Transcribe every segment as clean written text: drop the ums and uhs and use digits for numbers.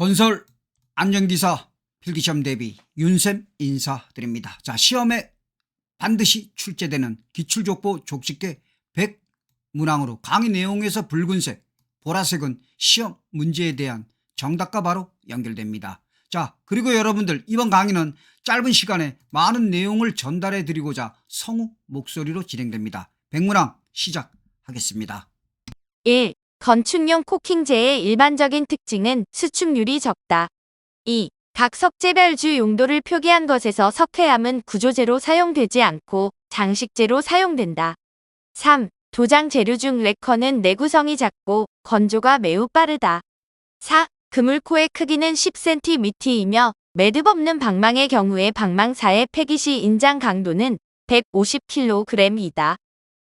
건설 안전기사 필기시험 대비 윤쌤 인사드립니다. 자, 시험에 반드시 출제되는 기출족보 족식계 100문항으로 강의 내용에서 붉은색, 보라색은 시험 문제에 대한 정답과 바로 연결됩니다. 자, 그리고 여러분들, 이번 강의는 짧은 시간에 많은 내용을 전달해 드리고자 성우 목소리로 진행됩니다. 100문항 시작하겠습니다. 1. 건축용 코킹제의 일반적인 특징은 수축률이 적다. 2. 각 석재별 주 용도를 표기한 것에서 석회암은 구조재로 사용되지 않고 장식재로 사용된다. 3. 도장 재료 중 레커는 내구성이 작고 건조가 매우 빠르다. 4. 그물코의 크기는 10cm이며 매듭 없는 방망의 경우에 방망사의 폐기 시 인장 강도는 150kg이다.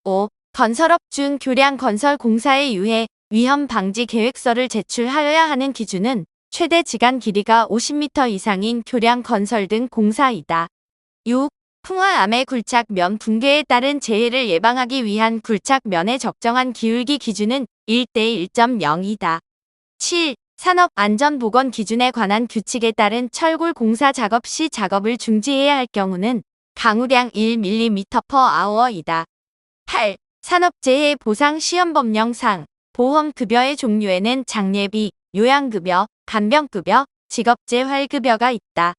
5. 건설업 중 교량 건설 공사에 유해 위험 방지 계획서를 제출하여야 하는 기준은 최대 지간 길이가 50m 이상인 교량 건설 등 공사이다. 6. 풍화암의 굴착면 붕괴에 따른 재해를 예방하기 위한 굴착면의 적정한 기울기 기준은 1:1.0이다. 7. 산업안전보건 기준에 관한 규칙에 따른 철골 공사 작업 시 작업을 중지해야 할 경우는 강우량 1mm/h이다. 8. 산업재해 보상 시험법령상 보험급여의 종류에는 장례비, 요양급여, 간병급여, 직업재활급여가 있다.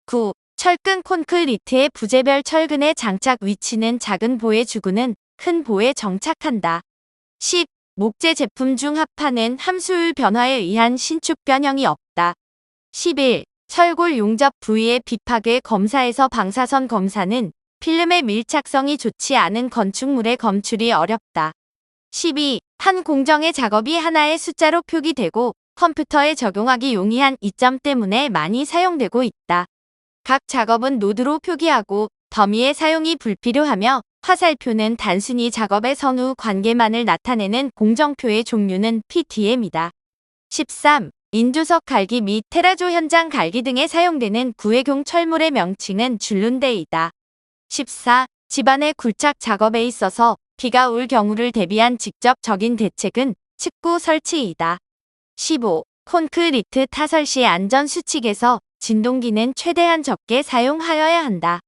9. 철근 콘크리트의 부재별 철근의 장착 위치는 작은 보에 주구는 큰 보에 정착한다. 10. 목재 제품 중 합판은 함수율 변화에 의한 신축 변형이 없다. 11. 철골 용접 부위의 비파괴 검사에서 방사선 검사는 필름의 밀착성이 좋지 않은 건축물의 검출이 어렵다. 12. 한 공정의 작업이 하나의 숫자로 표기되고 컴퓨터에 적용하기 용이한 이점 때문에 많이 사용되고 있다. 각 작업은 노드로 표기하고 더미의 사용이 불필요하며 화살표는 단순히 작업의 선후 관계만을 나타내는 공정표의 종류는 PDM이다. 13. 인조석 갈기 및 테라조 현장 갈기 등에 사용되는 구획용 철물의 명칭은 줄눈대이다. 14. 집안의 굴착 작업에 있어서 비가 올 경우를 대비한 직접적인 대책은 측구 설치이다. 15. 콘크리트 타설 시 안전수칙에서 진동기는 최대한 적게 사용하여야 한다.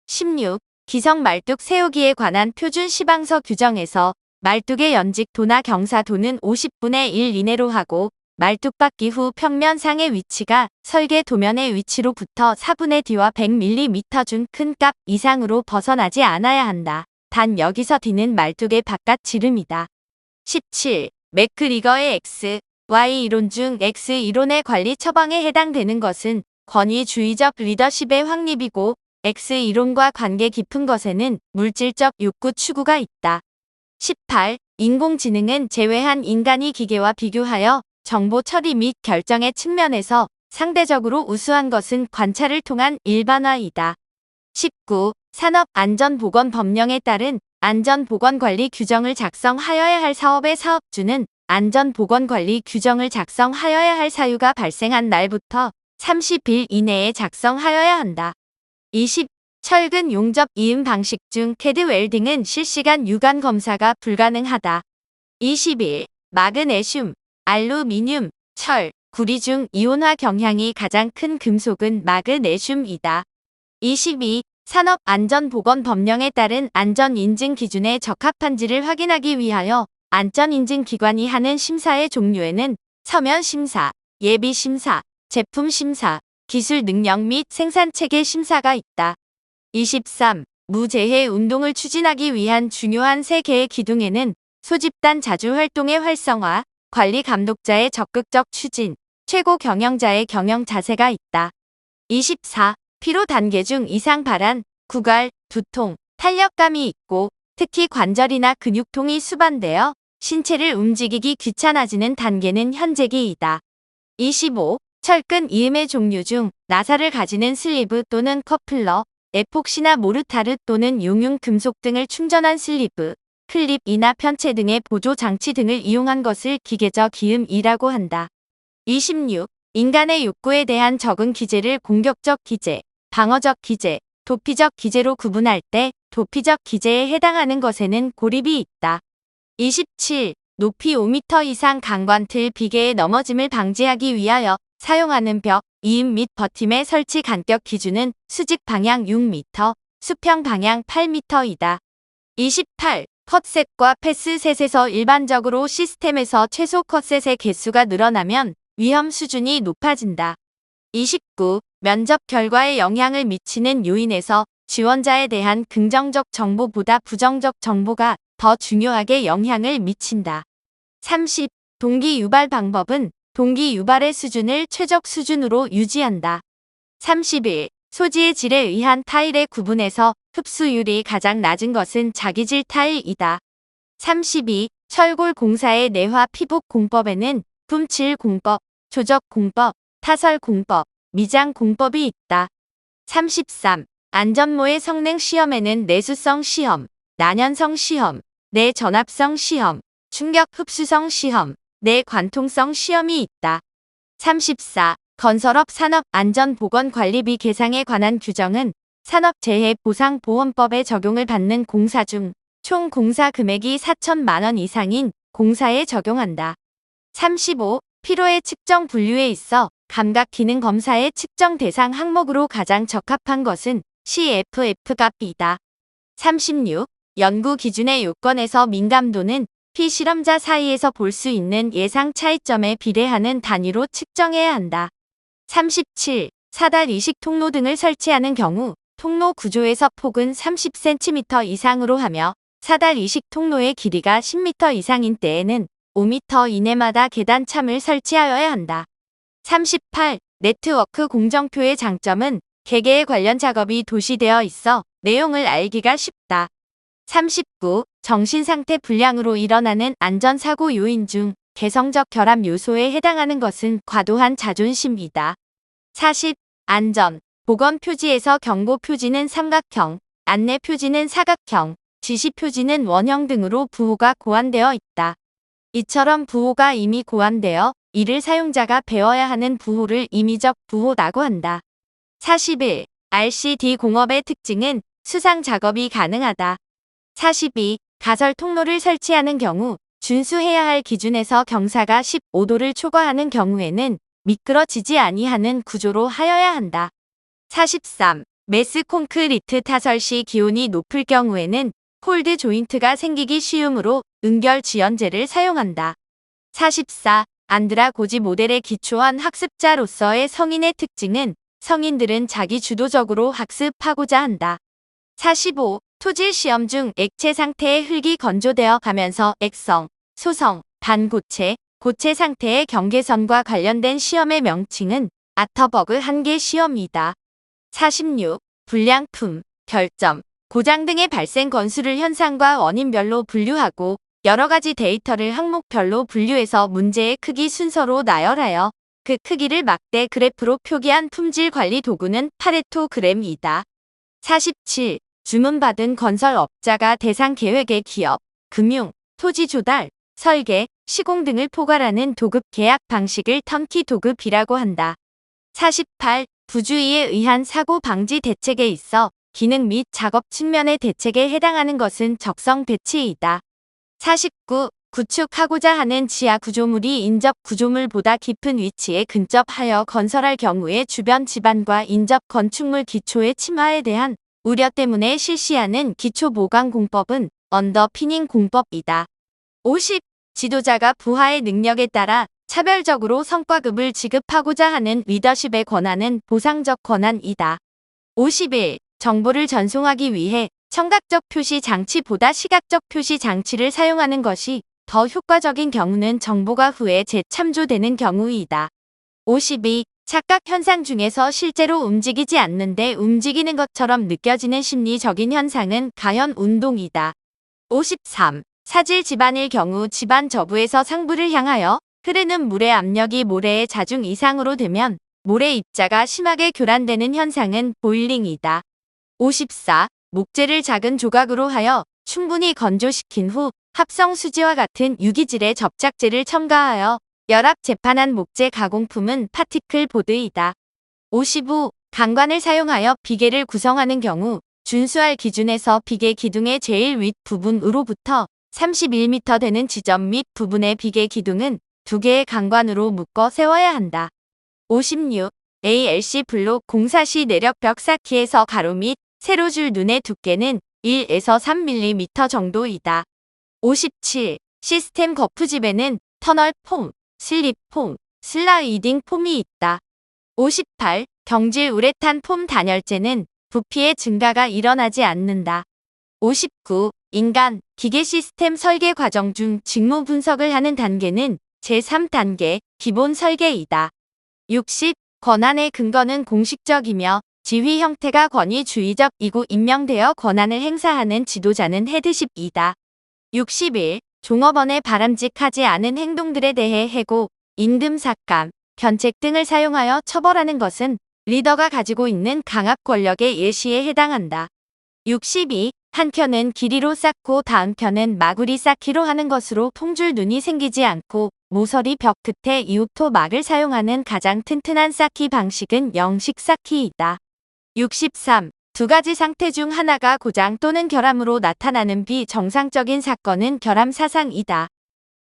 16. 기성 말뚝 세우기에 관한 표준 시방서 규정에서 말뚝의 연직 도나 경사 도는 50분의 1 이내로 하고 말뚝 받기 후 평면상의 위치가 설계 도면의 위치로부터 4분의 D와 100mm 중 큰 값 이상으로 벗어나지 않아야 한다. 단 여기서 D는 말뚝의 바깥 지름이다. 17. 맥그리거의 X, Y 이론 중 X 이론의 관리 처방에 해당되는 것은 권위주의적 리더십의 확립이고 X 이론과 관계 깊은 것에는 물질적 욕구 추구가 있다. 18. 인공지능은 제외한 인간이 기계와 비교하여 정보 처리 및 결정의 측면에서 상대적으로 우수한 것은 관찰을 통한 일반화이다. 19. 산업안전보건법령에 따른 안전보건관리 규정을 작성하여야 할 사업의 사업주는 안전보건관리 규정을 작성하여야 할 사유가 발생한 날부터 30일 이내에 작성하여야 한다. 20. 철근 용접 이음 방식 중 캐드 웰딩은 실시간 유관 검사가 불가능하다. 21. 마그네슘, 알루미늄, 철, 구리 중 이온화 경향이 가장 큰 금속은 마그네슘이다. 22. 산업안전보건법령에 따른 안전인증 기준에 적합한지를 확인하기 위하여 안전인증기관이 하는 심사의 종류에는 서면심사, 예비심사, 제품심사, 기술 능력 및 생산체계 심사가 있다. 23. 무재해 운동을 추진하기 위한 중요한 세 개의 기둥에는 소집단 자주활동의 활성화, 관리 감독자의 적극적 추진, 최고 경영자의 경영 자세가 있다. 24. 피로 단계 중 이상 발한, 구갈, 두통, 탄력감이 있고 특히 관절이나 근육통이 수반되어 신체를 움직이기 귀찮아지는 단계는 현재기이다. 25. 철근 이음의 종류 중 나사를 가지는 슬리브 또는 커플러, 에폭시나 모르타르 또는 용융 금속 등을 충전한 슬리브, 클립이나 편체 등의 보조 장치 등을 이용한 것을 기계적 기음이라고 한다. 26. 인간의 욕구에 대한 적응 기제를 공격적 기제, 방어적 기제, 도피적 기제로 구분할 때 도피적 기제에 해당하는 것에는 고립이 있다. 27. 높이 5m 이상 강관틀 비계의 넘어짐을 방지하기 위하여 사용하는 벽, 이음 및 버팀의 설치 간격 기준은 수직 방향 6m, 수평 방향 8m이다. 28. 컷셋과 패스셋에서 일반적으로 시스템에서 최소 컷셋의 개수가 늘어나면 위험 수준이 높아진다. 29. 면접 결과에 영향을 미치는 요인에서 지원자에 대한 긍정적 정보보다 부정적 정보가 더 중요하게 영향을 미친다. 30. 동기 유발 방법은 동기 유발의 수준을 최적 수준으로 유지한다. 31. 소지의 질에 의한 타일의 구분에서 흡수율이 가장 낮은 것은 자기질 타일이다. 32. 철골 공사의 내화 피복 공법에는 품질 공법, 조적 공법, 타설 공법, 미장 공법이 있다. 33. 안전모의 성능 시험에는 내수성 시험, 난연성 시험, 내전압성 시험, 충격 흡수성 시험, 내관통성 시험이 있다. 34. 건설업 산업안전보건관리비 계상에 관한 규정은 산업재해보상보험법에 적용을 받는 공사 중 총 공사 금액이 4천만 원 이상인 공사에 적용한다. 35. 피로의 측정 분류에 있어 감각 기능 검사의 측정 대상 항목으로 가장 적합한 것은 CFF 값이다. 36. 연구 기준의 요건에서 민감도는 피실험자 사이에서 볼 수 있는 예상 차이점에 비례하는 단위로 측정해야 한다. 37. 사달 이식 통로 등을 설치하는 경우 통로 구조에서 폭은 30cm 이상으로 하며 사달 이식 통로의 길이가 10m 이상인 때에는 5m 이내마다 계단참을 설치하여야 한다. 38. 네트워크 공정표의 장점은 개개의 관련 작업이 도시되어 있어 내용을 알기가 쉽다. 39. 정신상태 불량으로 일어나는 안전사고 요인 중 개성적 결함 요소에 해당하는 것은 과도한 자존심이다. 40. 안전, 보건 표지에서 경고 표지는 삼각형, 안내 표지는 사각형, 지시 표지는 원형 등으로 부호가 고안되어 있다. 이처럼 부호가 이미 고안되어 이를 사용자가 배워야 하는 부호를 임의적 부호라고 한다. 41. RCD 공업의 특징은 수상 작업이 가능하다. 42. 가설 통로를 설치하는 경우 준수해야 할 기준에서 경사가 15도를 초과하는 경우에는 미끄러지지 아니하는 구조로 하여야 한다. 43. 메스 콘크리트 타설 시 기온이 높을 경우에는 콜드 조인트가 생기기 쉬우므로 응결 지연제를 사용한다. 44. 안드라고지 모델에 기초한 학습자로서의 성인의 특징은 성인들은 자기 주도적으로 학습하고자 한다. 45. 토질 시험 중 액체 상태의 흙이 건조되어 가면서 액성, 소성, 반고체, 고체 상태의 경계선과 관련된 시험의 명칭은 아터버그 한계 시험이다. 46. 불량품, 결점, 고장 등의 발생 건수를 현상과 원인별로 분류하고 여러 가지 데이터를 항목별로 분류해서 문제의 크기 순서로 나열하여 그 크기를 막대 그래프로 표기한 품질 관리 도구는 파레토그램이다. 47. 주문받은 건설업자가 대상 계획의 기업, 금융, 토지 조달, 설계, 시공 등을 포괄하는 도급 계약 방식을 턴키 도급이라고 한다. 48. 부주의에 의한 사고 방지 대책에 있어 기능 및 작업 측면의 대책에 해당하는 것은 적성 배치이다. 49. 구축하고자 하는 지하 구조물이 인접 구조물보다 깊은 위치에 근접하여 건설할 경우에 주변 지반과 인접 건축물 기초의 침하에 대한 우려 때문에 실시하는 기초 보강 공법은 언더피닝 공법이다. 50. 지도자가 부하의 능력에 따라 차별적으로 성과급을 지급하고자 하는 리더십의 권한은 보상적 권한이다. 51. 정보를 전송하기 위해 청각적 표시 장치보다 시각적 표시 장치를 사용하는 것이 더 효과적인 경우는 정보가 후에 재참조되는 경우이다. 52. 착각 현상 중에서 실제로 움직이지 않는데 움직이는 것처럼 느껴지는 심리적인 현상은 가현 운동이다. 53. 사질 집안일 경우 집안 저부에서 상부를 향하여 흐르는 물의 압력이 모래의 자중 이상으로 되면 모래 입자가 심하게 교란되는 현상은 보일링이다. 54. 목재를 작은 조각으로 하여 충분히 건조시킨 후 합성 수지와 같은 유기질의 접착제를 첨가하여 열압 재판한 목재 가공품은 파티클 보드이다. 55. 강관을 사용하여 비계를 구성하는 경우 준수할 기준에서 비계 기둥의 제일 윗 부분으로부터 31m 되는 지점 및 부분의 비계 기둥은 2개의 강관으로 묶어 세워야 한다. 56. ALC 블록 공사 시 내력 벽 쌓기에서 가로 및 세로 줄 눈의 두께는 1에서 3mm 정도이다. 57. 시스템 거푸집에는 터널 폼, 슬립 폼, 슬라이딩 폼이 있다. 58. 경질 우레탄 폼 단열재는 부피의 증가가 일어나지 않는다. 59. 인간, 기계 시스템 설계 과정 중 직무 분석을 하는 단계는 제3단계 기본 설계이다. 60. 권한의 근거는 공식적이며 지휘 형태가 권위주의적이고 임명되어 권한을 행사하는 지도자는 헤드십이다. 61. 종업원의 바람직하지 않은 행동들에 대해 해고, 임금 삭감, 견책 등을 사용하여 처벌하는 것은 리더가 가지고 있는 강압 권력의 예시에 해당한다. 62. 한 편은 길이로 쌓고 다음 편은 마구리 쌓기로 하는 것으로 통줄 눈이 생기지 않고 모서리 벽 끝에 이웃토 막을 사용하는 가장 튼튼한 쌓기 방식은 영식 쌓기이다. 63. 두 가지 상태 중 하나가 고장 또는 결함으로 나타나는 비정상적인 사건은 결함 사상이다.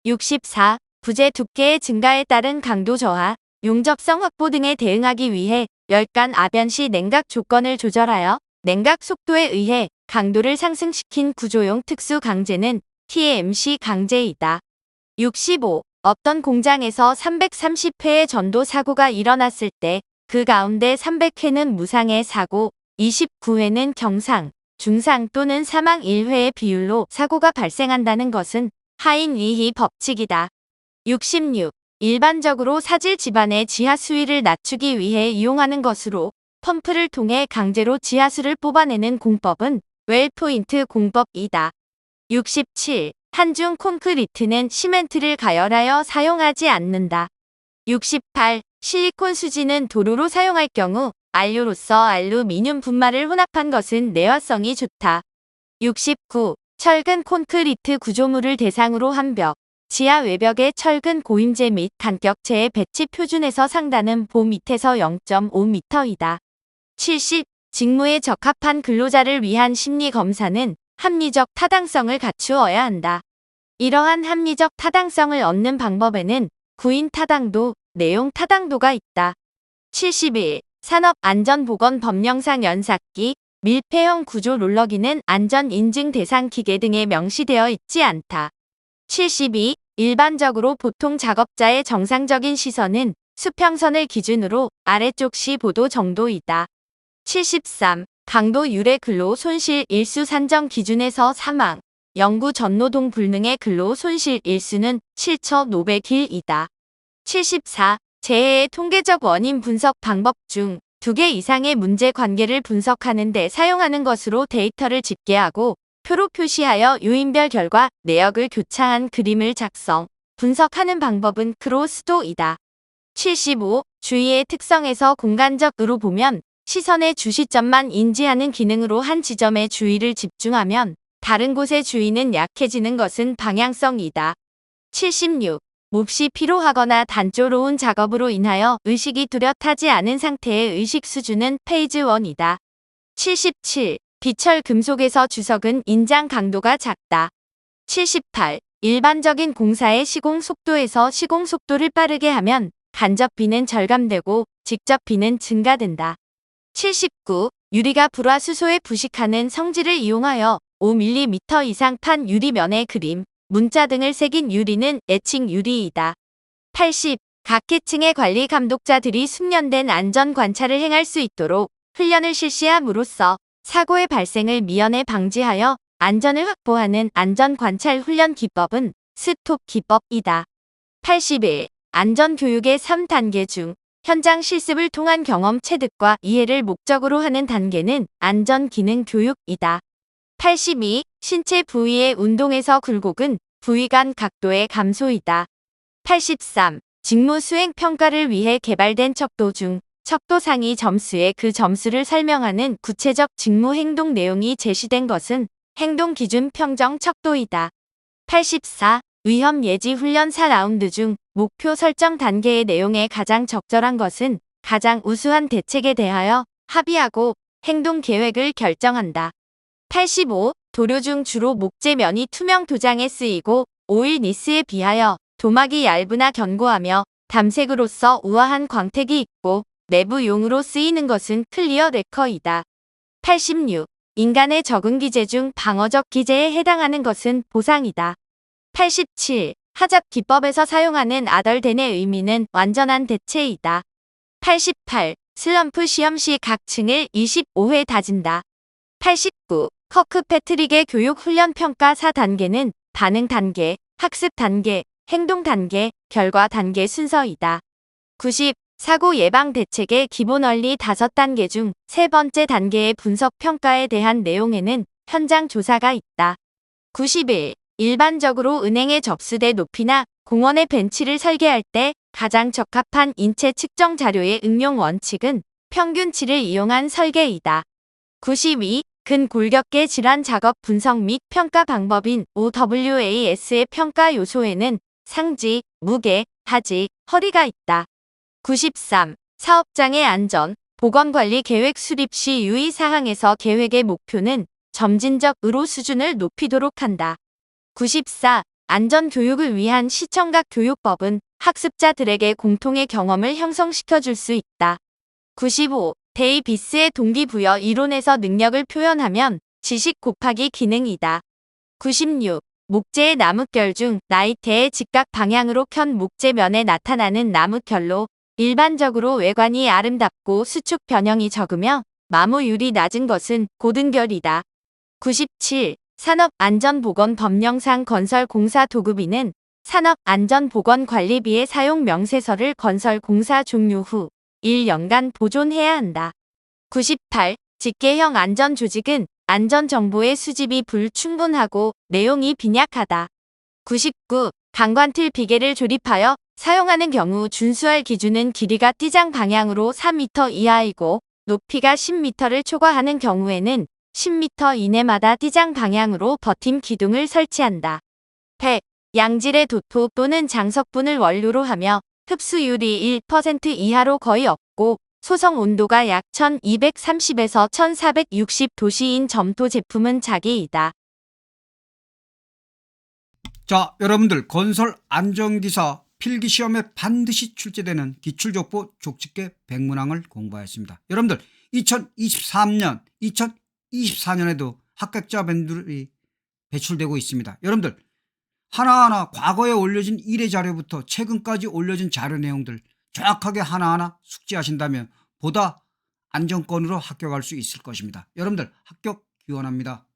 64. 부재 두께의 증가에 따른 강도 저하, 용접성 확보 등에 대응하기 위해 열간 아변 시 냉각 조건을 조절하여 냉각 속도에 의해 강도를 상승시킨 구조용 특수 강제는 TMC 강제이다. 65. 어떤 공장에서 330회의 전도 사고가 일어났을 때 그 가운데 300회는 무상의 사고, 29회는 경상, 중상 또는 사망 1회의 비율로 사고가 발생한다는 것은 하인리히 법칙이다. 66. 일반적으로 사질 집안의 지하 수위를 낮추기 위해 이용하는 것으로 펌프를 통해 강제로 지하수를 뽑아내는 공법은 웰포인트 공법이다. 67. 한중 콘크리트는 시멘트를 가열하여 사용하지 않는다. 68. 실리콘 수지는 도료로 사용할 경우 안료로서 알루미늄 분말을 혼합한 것은 내화성이 좋다. 69. 철근 콘크리트 구조물을 대상으로 한 벽, 지하 외벽에 철근 고임제 및 간격체의 배치 표준에서 상단은 보 밑에서 0.5m이다. 70. 직무에 적합한 근로자를 위한 심리 검사는 합리적 타당성을 갖추어야 한다. 이러한 합리적 타당성을 얻는 방법에는 구인 타당도, 내용 타당도가 있다. 71. 산업안전보건법령상 연삭기, 밀폐형 구조 롤러기는 안전인증 대상 기계 등에 명시되어 있지 않다. 72. 일반적으로 보통 작업자의 정상적인 시선은 수평선을 기준으로 아래쪽 시보도 정도이다. 73. 강도 유래 근로 손실 일수 산정 기준에서 사망, 영구 전노동 불능의 근로 손실 일수는 7,500일이다. 74. 재해의 통계적 원인 분석 방법 중 2개 이상의 문제 관계를 분석하는 데 사용하는 것으로 데이터를 집계하고 표로 표시하여 요인별 결과 내역을 교차한 그림을 작성, 분석하는 방법은 크로스도이다. 75. 주의의 특성에서 공간적으로 보면 시선의 주시점만 인지하는 기능으로 한 지점에 주의를 집중하면 다른 곳의 주의는 약해지는 것은 방향성이다. 76. 몹시 피로하거나 단조로운 작업으로 인하여 의식이 뚜렷하지 않은 상태의 의식 수준은 페이즈 1이다. 77. 비철 금속에서 주석은 인장 강도가 작다. 78. 일반적인 공사의 시공 속도에서 시공 속도를 빠르게 하면 간접 비는 절감되고 직접 비는 증가된다. 79. 유리가 불화수소에 부식하는 성질을 이용하여 5mm 이상 판 유리면에 그림, 문자 등을 새긴 유리는 애칭 유리이다. 80. 각 계층의 관리 감독자들이 숙련된 안전 관찰을 행할 수 있도록 훈련을 실시함으로써 사고의 발생을 미연에 방지하여 안전을 확보하는 안전관찰 훈련 기법은 스톱 기법이다. 81. 안전교육의 3단계 중 현장 실습을 통한 경험 체득과 이해를 목적으로 하는 단계는 안전기능교육이다. 82. 신체 부위의 운동에서 굴곡은 부위 간 각도의 감소이다. 83. 직무 수행 평가를 위해 개발된 척도 중 척도 상위 점수에 그 점수를 설명하는 구체적 직무 행동 내용이 제시된 것은 행동 기준 평정 척도이다. 84. 위험 예지 훈련 4라운드 중 목표 설정 단계의 내용에 가장 적절한 것은 가장 우수한 대책에 대하여 합의하고 행동 계획을 결정한다. 85. 도료 중 주로 목재면이 투명 도장에 쓰이고 오일 니스에 비하여 도막이 얇으나 견고하며 담색으로서 우아한 광택이 있고 내부용으로 쓰이는 것은 클리어 레커이다. 86. 인간의 적응 기제 중 방어적 기제에 해당하는 것은 보상이다. 87. 하잡 기법에서 사용하는 아덜덴의 의미는 완전한 대체이다. 88. 슬럼프 시험 시 각 층을 25회 다진다. 89. 커크 패트릭의 교육 훈련 평가 4단계는 반응 단계, 학습 단계, 행동 단계, 결과 단계 순서이다. 90. 사고 예방 대책의 기본 원리 5단계 중 세 번째 단계의 분석 평가에 대한 내용에는 현장 조사가 있다. 91. 일반적으로 은행에 접수돼 높이나 공원의 벤치를 설계할 때 가장 적합한 인체 측정 자료의 응용 원칙은 평균치를 이용한 설계이다. 92. 근골격계 질환 작업 분석 및 평가 방법인 OWAS의 평가 요소에는 상지, 무게, 하지, 허리가 있다. 93. 사업장의 안전, 보건관리 계획 수립 시 유의사항에서 계획의 목표는 점진적 의료 수준을 높이도록 한다. 94. 안전교육을 위한 시청각 교육법은 학습자들에게 공통의 경험을 형성시켜 줄 수 있다. 95. 데이비스의 동기부여 이론에서 능력을 표현하면 지식 곱하기 기능이다. 96. 목재의 나뭇결 중 나이테의 직각 방향으로 켠 목재면에 나타나는 나뭇결로 일반적으로 외관이 아름답고 수축 변형이 적으며 마모율이 낮은 것은 고등결이다. 97. 산업안전보건법령상 건설공사도급비는 산업안전보건관리비의 사용 명세서를 건설공사 종료 후 1년간 보존해야 한다. 98. 직계형 안전조직은 안전정보의 수집이 불충분하고 내용이 빈약하다. 99. 강관틀 비계를 조립하여 사용하는 경우 준수할 기준은 길이가 띠장 방향으로 4m 이하이고 높이가 10m를 초과하는 경우에는 10m 이내마다 띠장 방향으로 버팀 기둥을 설치한다. 100. 양질의 도토 또는 장석분을 원료로 하며 흡수율이 1% 이하로 거의 없고 소성 온도가 약 1230에서 1460도씨인 점토 제품은 자기이다. 자, 여러분들 건설 안전기사 필기시험에 반드시 출제되는 기출족보 족집게 100문항을 공부하였습니다. 여러분들 2023년, 2024년에도 합격자분들이 배출되고 있습니다. 여러분들 하나하나 과거에 올려진 1회 자료부터 최근까지 올려진 자료 내용들 정확하게 하나하나 숙지하신다면 보다 안정권으로 합격할 수 있을 것입니다. 여러분들 합격 기원합니다.